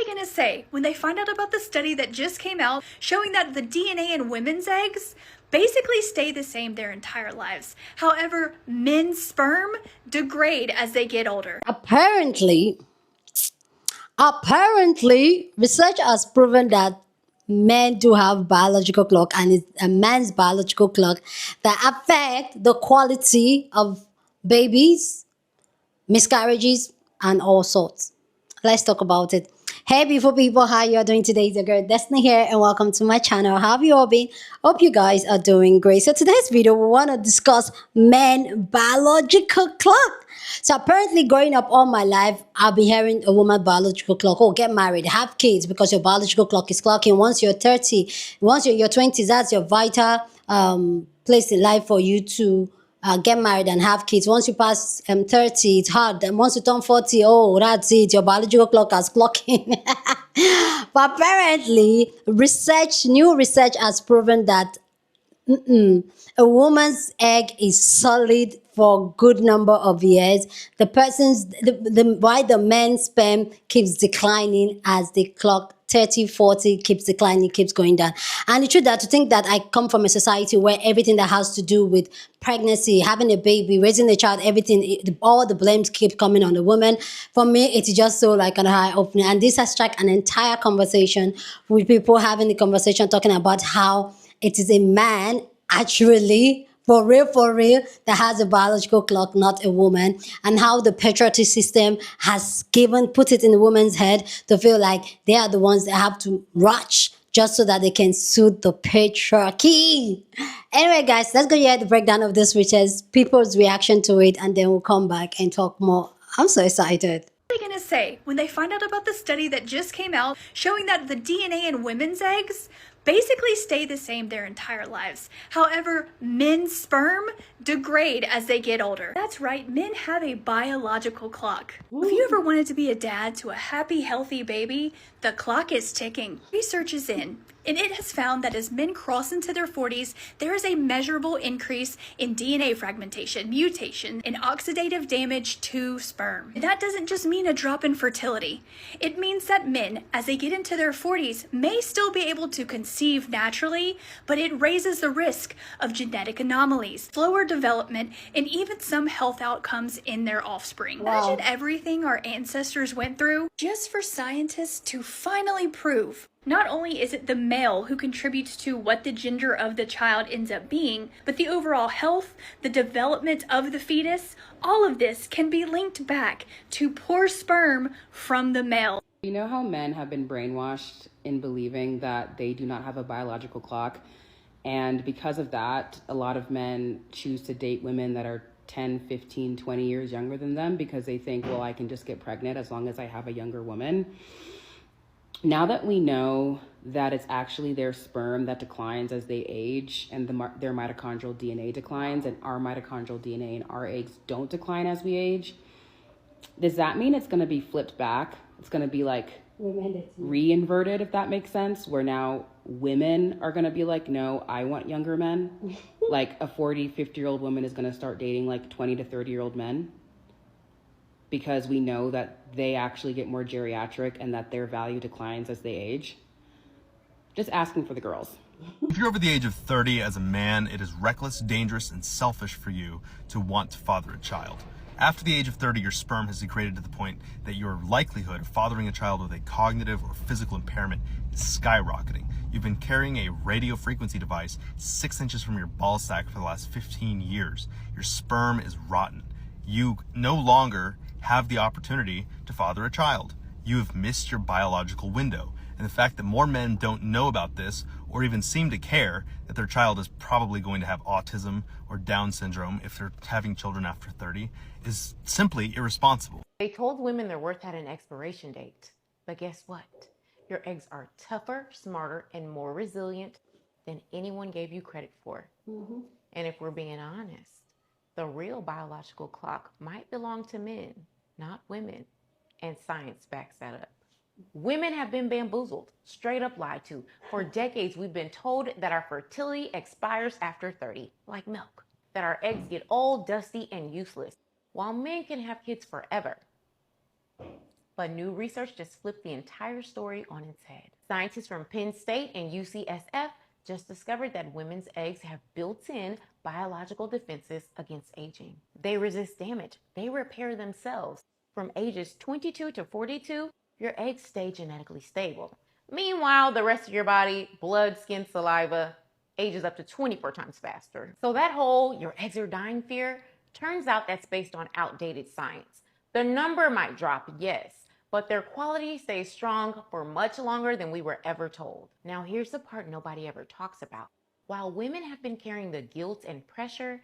What are you gonna say when they find out about the study that just came out showing that the DNA in women's eggs basically stay the same their entire lives? However, men's sperm degrade as they get older. Apparently, research has proven that men do have biological clock, and it's a man's biological clock that affect the quality of babies, miscarriages, and all sorts. Let's talk about it. Hey, beautiful people, how you are doing today? It's your girl Destiny here, and welcome to my channel. How have you all been? Hope you guys are doing great. So today's video, we want to discuss men biological clock. So apparently, growing up all my life, I've been hearing a woman biological clock. Oh, get married, have kids, because your biological clock is clocking. Once you're 30, once you're in your 20s, that's your vital place in life for you to get married and have kids. Once you pass 30, it's hard. And once you turn 40, oh, that's it. Your biological clock has clocking. But apparently, new research has proven that a woman's egg is solid for a good number of years. Why the men's sperm keeps declining as the clock 30, 40 keeps declining, keeps going down. And it's true that to think that I come from a society where everything that has to do with pregnancy, having a baby, raising a child, all the blames keep coming on the woman. For me, it's just so like an eye opening. And this has struck an entire conversation with people having the conversation, talking about how it is a man, actually, for real, that has a biological clock, not a woman, and how the patriarchy system has put it in the woman's head to feel like they are the ones that have to rush just so that they can suit the patriarchy. Anyway, guys, let's go hear the breakdown of this, which is people's reaction to it, and then we'll come back and talk more. I'm so excited. What are you gonna say when they find out about the study that just came out showing that the DNA in women's eggs basically stay the same their entire lives? However, men's sperm degrade as they get older. That's right, men have a biological clock. Ooh. If you ever wanted to be a dad to a happy, healthy baby, the clock is ticking. Research is in, and it has found that as men cross into their 40s, there is a measurable increase in DNA fragmentation, mutation, and oxidative damage to sperm. And that doesn't just mean a drop in fertility. It means that men, as they get into their 40s, may still be able to conceive naturally, but it raises the risk of genetic anomalies, slower development, and even some health outcomes in their offspring. Wow. Imagine everything our ancestors went through just for scientists to finally prove not only is it the male who contributes to what the gender of the child ends up being, but the overall health, the development of the fetus, all of this can be linked back to poor sperm from the male. You know how men have been brainwashed in believing that they do not have a biological clock? And because of that, a lot of men choose to date women that are 10, 15, 20 years younger than them because they think, well, I can just get pregnant as long as I have a younger woman. Now that we know that it's actually their sperm that declines as they age and their mitochondrial DNA declines, and our mitochondrial DNA in our eggs don't decline as we age, does that mean it's going to be flipped back? It's going to be like re-inverted, if that makes sense, where now women are going to be like, no, I want younger men. Like a 40, 50-year-old woman is going to start dating like 20 to 30-year-old men because we know that they actually get more geriatric and that their value declines as they age. Just asking for the girls. If you're over the age of 30 as a man, it is reckless, dangerous, and selfish for you to want to father a child. After the age of 30, your sperm has degraded to the point that your likelihood of fathering a child with a cognitive or physical impairment is skyrocketing. You've been carrying a radio frequency device 6 inches from your ball sack for the last 15 years. Your sperm is rotten. You no longer have the opportunity to father a child. You have missed your biological window. And the fact that more men don't know about this or even seem to care that their child is probably going to have autism or Down syndrome if they're having children after 30 is simply irresponsible. They told women their worth had an expiration date. But guess what? Your eggs are tougher, smarter, and more resilient than anyone gave you credit for. And if we're being honest, the real biological clock might belong to men, not women. And science backs that up. Women have been bamboozled, straight up lied to. For decades, we've been told that our fertility expires after 30, like milk. That our eggs get old, dusty, and useless, while men can have kids forever. But new research just flipped the entire story on its head. Scientists from Penn State and UCSF just discovered that women's eggs have built-in biological defenses against aging. They resist damage. They repair themselves. From ages 22 to 42, your eggs stay genetically stable. Meanwhile, the rest of your body, blood, skin, saliva, ages up to 24 times faster. So that whole your eggs are dying fear, turns out that's based on outdated science. The number might drop, yes, but their quality stays strong for much longer than we were ever told. Now here's the part nobody ever talks about. While women have been carrying the guilt and pressure,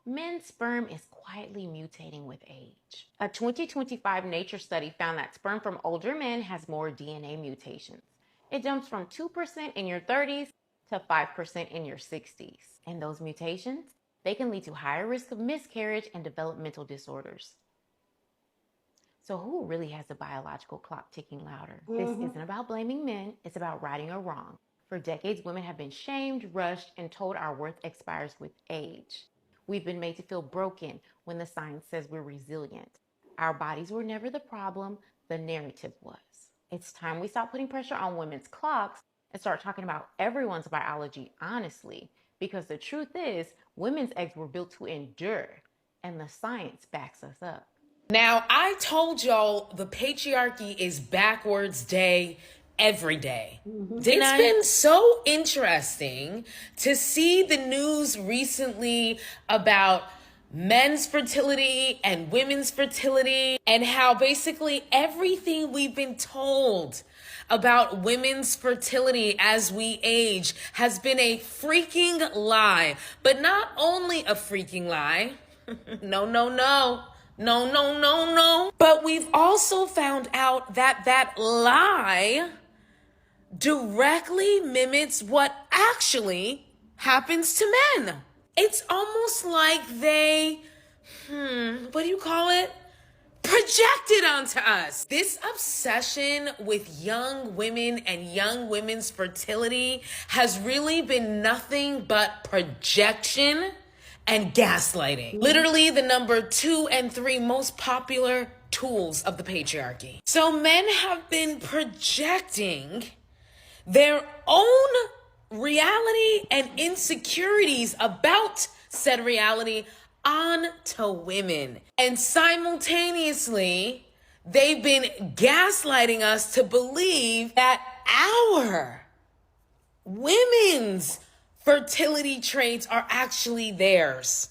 men's sperm is quietly mutating with age. A 2025 Nature study found that sperm from older men has more DNA mutations. It jumps from 2% in your 30s to 5% in your 60s. And those mutations, they can lead to higher risk of miscarriage and developmental disorders. So who really has the biological clock ticking louder? This isn't about blaming men, it's about righting a wrong. For decades, women have been shamed, rushed, and told our worth expires with age. We've been made to feel broken when the science says we're resilient. Our bodies were never the problem, the narrative was. It's time we stop putting pressure on women's clocks and start talking about everyone's biology honestly, because the truth is, women's eggs were built to endure, and the science backs us up. Now, I told y'all the patriarchy is backwards day every day. It's been so interesting to see the news recently about men's fertility and women's fertility, and how basically everything we've been told about women's fertility as we age has been a freaking lie. But not only a freaking lie, no. But we've also found out that that lie directly mimics what actually happens to men. It's almost like they, what do you call it? Projected onto us. This obsession with young women and young women's fertility has really been nothing but projection and gaslighting. Literally the number 2 and 3 most popular tools of the patriarchy. So men have been projecting their own reality and insecurities about said reality onto women. And simultaneously, they've been gaslighting us to believe that our women's fertility traits are actually theirs.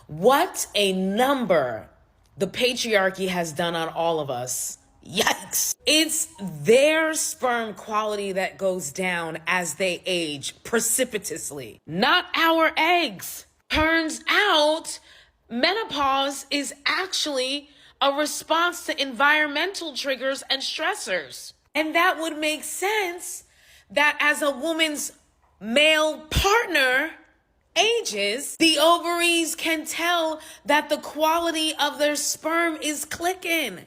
What a number the patriarchy has done on all of us. Yikes. It's their sperm quality that goes down as they age precipitously, not our eggs. Turns out menopause is actually a response to environmental triggers and stressors. And that would make sense that as a woman's male partner ages, the ovaries can tell that the quality of their sperm is clicking.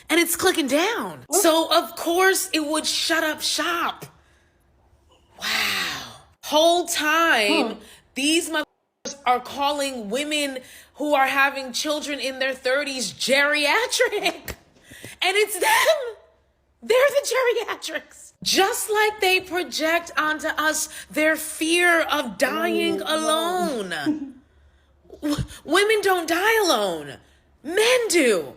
And it's clicking down. So of course it would shut up shop. Wow. Whole time, these motherfuckers are calling women who are having children in their 30s geriatric. And it's them. They're the geriatrics. Just like they project onto us their fear of dying alone. Women don't die alone. Men do.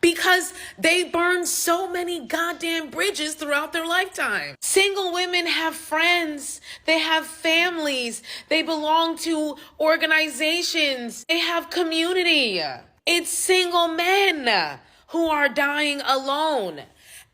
Because they burn so many goddamn bridges throughout their lifetime. Single women have friends. They have families. They belong to organizations. They have community. It's single men who are dying alone.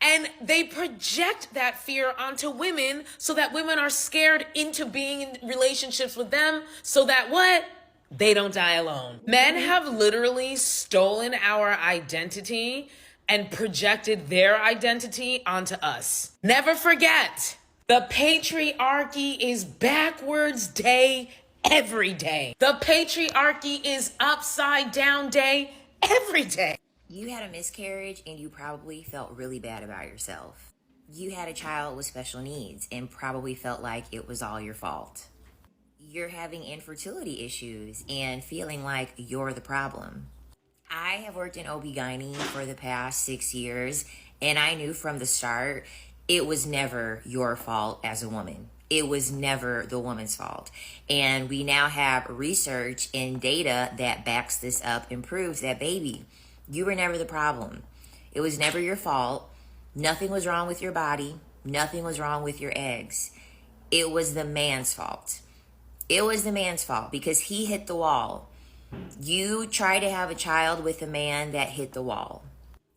And they project that fear onto women so that women are scared into being in relationships with them so that what? They don't die alone. Men have literally stolen our identity and projected their identity onto us. Never forget, the patriarchy is backwards day every day. The patriarchy is upside down day every day. You had a miscarriage and you probably felt really bad about yourself. You had a child with special needs and probably felt like it was all your fault. You're having infertility issues and feeling like you're the problem. I have worked in OB-GYN for the past 6 years, and I knew from the start it was never your fault as a woman. It was never the woman's fault. And we now have research and data that backs this up and proves that, baby, you were never the problem. It was never your fault. Nothing was wrong with your body. Nothing was wrong with your eggs. It was the man's fault. It was the man's fault because he hit the wall. You try to have a child with a man that hit the wall.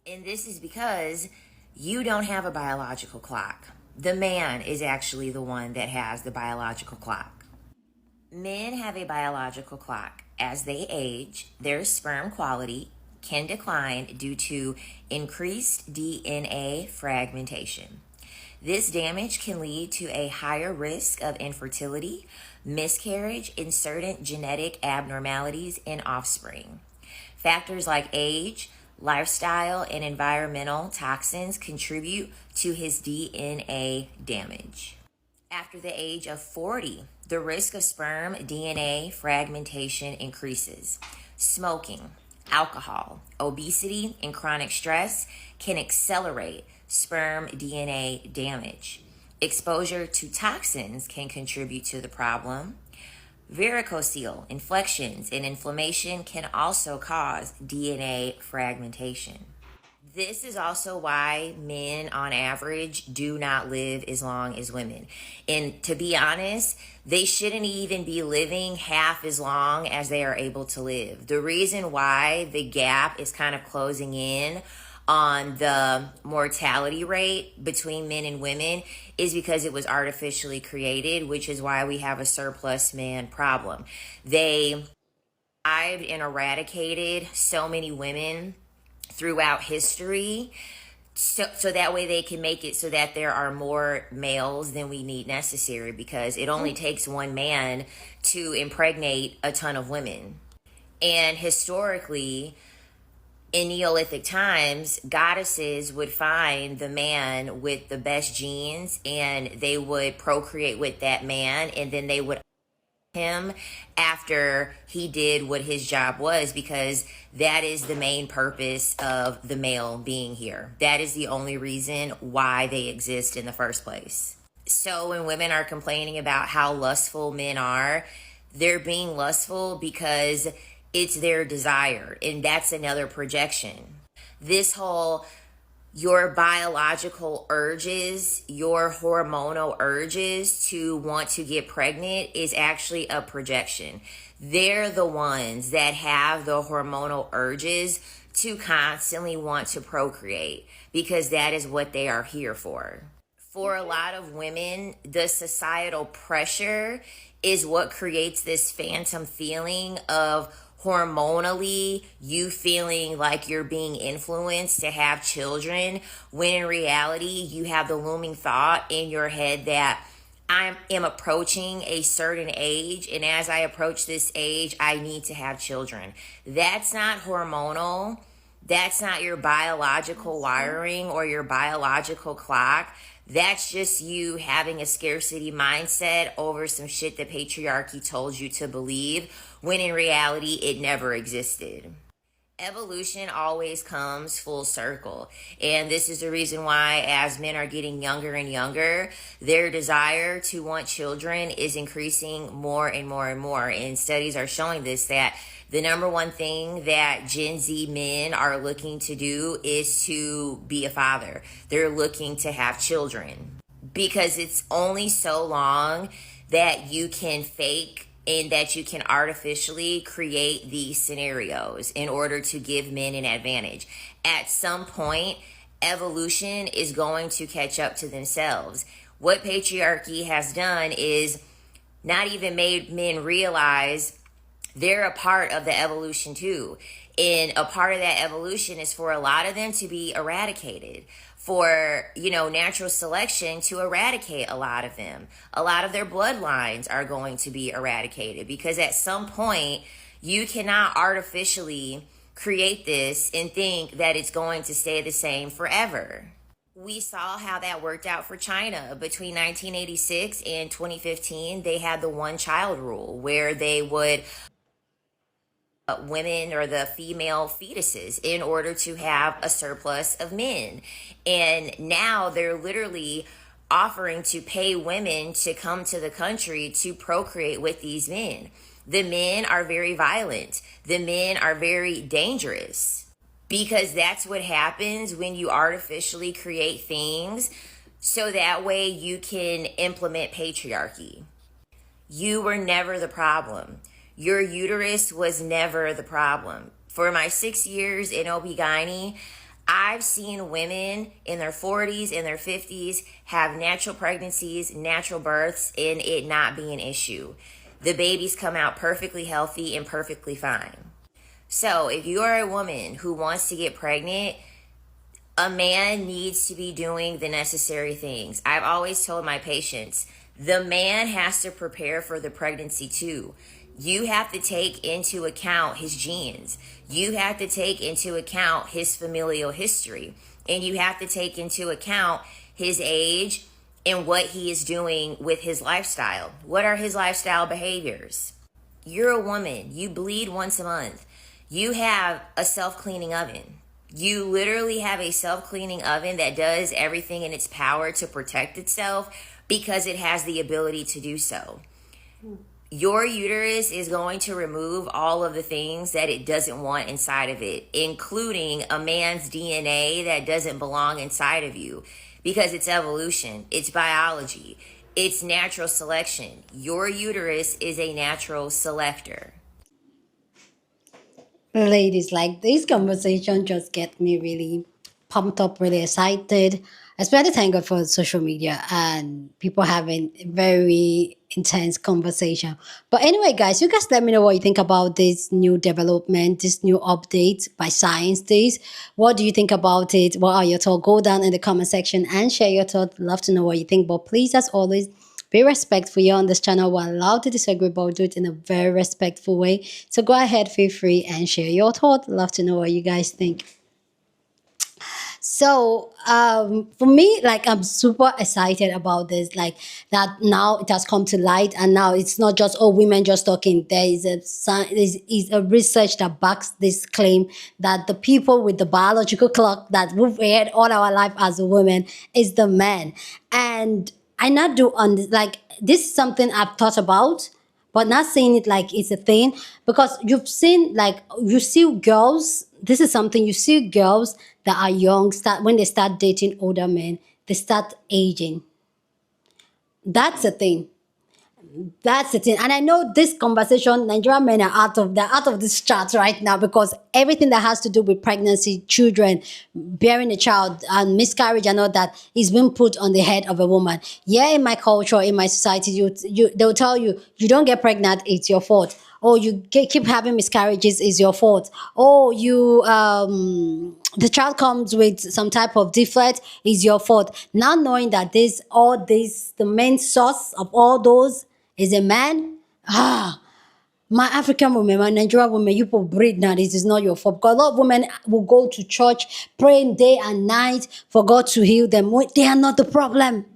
And this is because you don't have a biological clock. The man is actually the one that has the biological clock. Men have a biological clock. As they age, their sperm quality can decline due to increased DNA fragmentation. This damage can lead to a higher risk of infertility, miscarriage, and certain genetic abnormalities in offspring. Factors like age, lifestyle, and environmental toxins contribute to his DNA damage. After the age of 40, the risk of sperm DNA fragmentation increases. Smoking, alcohol, obesity, and chronic stress can accelerate sperm DNA damage. Exposure to toxins can contribute to the problem. Varicocele, infections, and inflammation can also cause DNA fragmentation. This is also why men on average do not live as long as women. And to be honest, they shouldn't even be living half as long as they are able to live. The reason why the gap is kind of closing in on the mortality rate between men and women is because it was artificially created, which is why we have a surplus man problem. They survived and eradicated so many women throughout history so that way they can make it so that there are more males than we need necessary, because it only takes one man to impregnate a ton of women. And historically, in Neolithic times, goddesses would find the man with the best genes and they would procreate with that man, and then they would him after he did what his job was, because that is the main purpose of the male being here. That is the only reason why they exist in the first place. So when women are complaining about how lustful men are, they're being lustful because it's their desire, and that's another projection. This whole your biological urges, your hormonal urges to want to get pregnant is actually a projection. They're the ones that have the hormonal urges to constantly want to procreate because that is what they are here for. For a lot of women, the societal pressure is what creates this phantom feeling of hormonally you feeling like you're being influenced to have children, when in reality you have the looming thought in your head that I am approaching a certain age, and as I approach this age I need to have children. That's not hormonal. That's not your biological wiring or your biological clock. That's just you having a scarcity mindset over some shit that patriarchy told you to believe, when in reality it never existed. Evolution always comes full circle. And this is the reason why, as men are getting younger and younger, their desire to want children is increasing more and more and more. And studies are showing this, that the number one thing that Gen Z men are looking to do is to be a father. They're looking to have children, because it's only so long that you can fake and that you can artificially create these scenarios in order to give men an advantage. At some point, evolution is going to catch up to themselves. What patriarchy has done is not even made men realize they're a part of the evolution too. And a part of that evolution is for a lot of them to be eradicated, for, natural selection to eradicate a lot of them. A lot of their bloodlines are going to be eradicated, because at some point you cannot artificially create this and think that it's going to stay the same forever. We saw how that worked out for China. Between 1986 and 2015, they had the one child rule, where they would women or the female fetuses in order to have a surplus of men. And now they're literally offering to pay women to come to the country to procreate with these men. The men are very violent. The men are very dangerous because that's what happens when you artificially create things so that way you can implement patriarchy. You were never the problem. Your uterus was never the problem. For my 6 years in OB-GYN, I've seen women in their 40s and their 50s have natural pregnancies, natural births, and it not be an issue. The babies come out perfectly healthy and perfectly fine. So if you are a woman who wants to get pregnant, a man needs to be doing the necessary things. I've always told my patients, the man has to prepare for the pregnancy too. You have to take into account his genes. You have to take into account his familial history. And you have to take into account his age and what he is doing with his lifestyle. What are his lifestyle behaviors? You're a woman. You bleed once a month. You have a self-cleaning oven. You literally have a self-cleaning oven that does everything in its power to protect itself because it has the ability to do so. Your uterus is going to remove all of the things that it doesn't want inside of it, including a man's DNA that doesn't belong inside of you, because it's evolution, it's biology, it's natural selection. Your uterus is a natural selector. Ladies, like this conversation just get me really pumped up, really excited. Especially thank God for social media and people having very intense conversation. But anyway, guys, you guys let me know what you think about this new development, this new update by Science Days. What do you think about it? What are your thoughts? Go down in the comment section and share your thoughts. Love to know what you think. But please, as always, be respectful here on this channel. We're allowed to disagree, but we'll do it in a very respectful way. So go ahead, feel free and share your thoughts. Love to know what you guys think. So for me, like I'm super excited about this, like that now it has come to light, and now it's not just women just talking. There is a research that backs this claim that the people with the biological clock that we've had all our life as a woman is the men. And I not do like this is something I've thought about, but not saying it like it's a thing, because you've seen, like, you see girls, this is something, you see girls that are young, when they start dating older men, they start aging. That's the thing. That's the thing. And I know this conversation, Nigerian men are out of this chart right now, because everything that has to do with pregnancy, children, bearing a child, and miscarriage and all that is being put on the head of a woman. Yeah, in my culture, in my society, they'll tell you, you don't get pregnant, it's your fault. Oh, you keep having miscarriages, is your fault. Oh, the child comes with some type of defect, is your fault. Now knowing that the main source of all those is a man. My African women, my Nigerian women, you people breed now. This is not your fault. Because a lot of women will go to church, praying day and night for God to heal them. They are not the problem.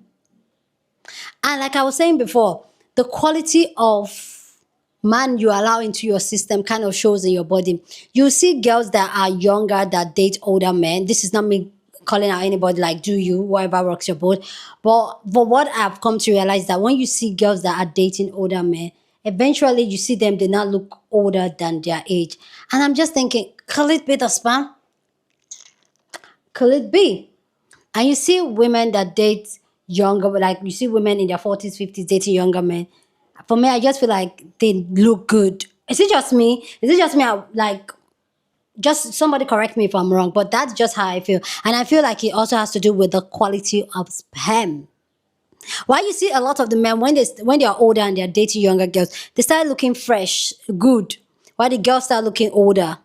And like I was saying before, the quality of man you allow into your system kind of shows in your body. You see girls that are younger that date older men. This is not me calling out anybody, like, do you, whatever works your boat. But what I've come to realize, that when you see girls that are dating older men, eventually you see them, they not look older than their age. And I'm just thinking, could it be the spam? Could it be? And you see women that date younger, like you see women in their 40s, 50s dating younger men. For me, I just feel like they look good. Is it just me? Is it just me? Just somebody correct me if I'm wrong, but that's just how I feel. And I feel like it also has to do with the quality of sperm. Why you see a lot of the men, when they are older and they're dating younger girls, they start looking fresh, good. While the girls start looking older.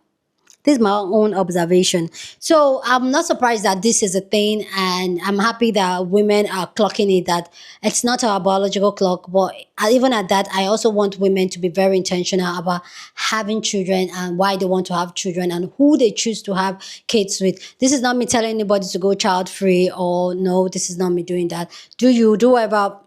This is my own observation. So I'm not surprised that this is a thing, and I'm happy that women are clocking it, that it's not our biological clock. But even at that, I also want women to be very intentional about having children and why they want to have children and who they choose to have kids with. This is not me telling anybody to go child free, or no, this is not me doing that. Do whatever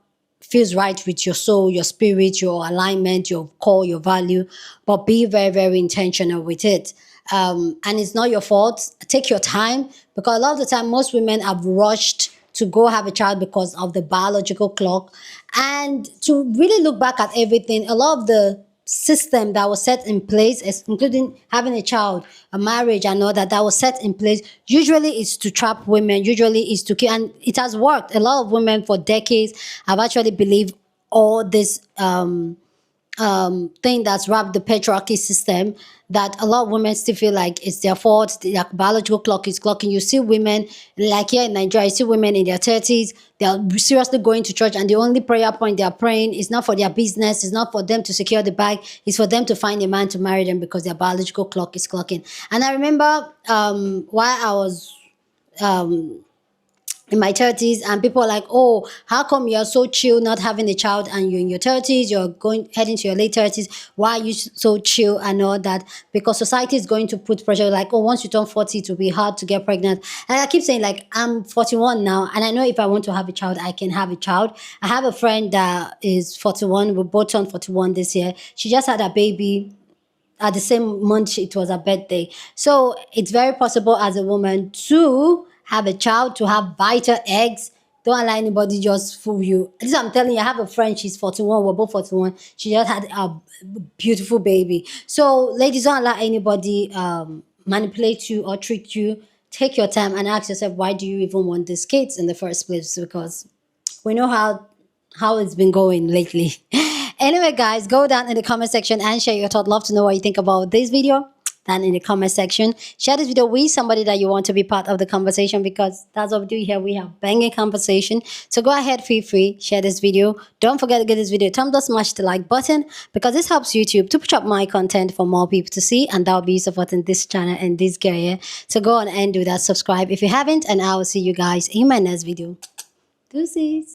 feels right with your soul, your spirit, your alignment, your core, your value. But be very, very intentional with it. And it's not your fault. Take your time, because a lot of the time most women have rushed to go have a child because of the biological clock. And to really look back at everything, a lot of the system that was set in place, including having a child, a marriage and all that, that was set in place, usually is to trap women, usually is to kill, and it has worked. A lot of women for decades have actually believed all this thing that's wrapped the patriarchy system, that a lot of women still feel like it's their fault. Their biological clock is clocking. You see women, like here in Nigeria, you see women in their 30s, they are seriously going to church, and the only prayer point they are praying is not for their business, it's not for them to secure the bag, it's for them to find a man to marry them because their biological clock is clocking. And I remember while I was in my 30s, and people are like, oh, how come you're so chill not having a child, and you're in your 30s, you're going heading to your late 30s, why are you so chill and all that? Because society is going to put pressure, like, oh, once you turn 40 it will be hard to get pregnant. And I keep saying, like, I'm 41 now, and I know if I want to have a child, I can have a child. I have a friend that is 41. We both turned 41 this year. She just had a baby at the same month it was her birthday. So it's very possible as a woman to have a child, to have vital eggs. Don't allow anybody just fool you. This I'm telling you, I have a friend, she's 41, we're both 41. She just had a beautiful baby. So ladies, don't allow anybody manipulate you or trick you. Take your time and ask yourself, why do you even want these kids in the first place? Because we know how it's been going lately. Anyway, guys, go down in the comment section and share your thought. Love to know what you think about this video. Down in the comment section, share this video with somebody that you want to be part of the conversation, because that's what we do here. We have banging conversation. So go ahead, feel free, share this video. Don't forget to give this video a thumbs up, smash the like button, because this helps YouTube to push up my content for more people to see, and that will be supporting this channel and this career. So go on and do that. Subscribe if you haven't, and I will see you guys in my next video. Deuces.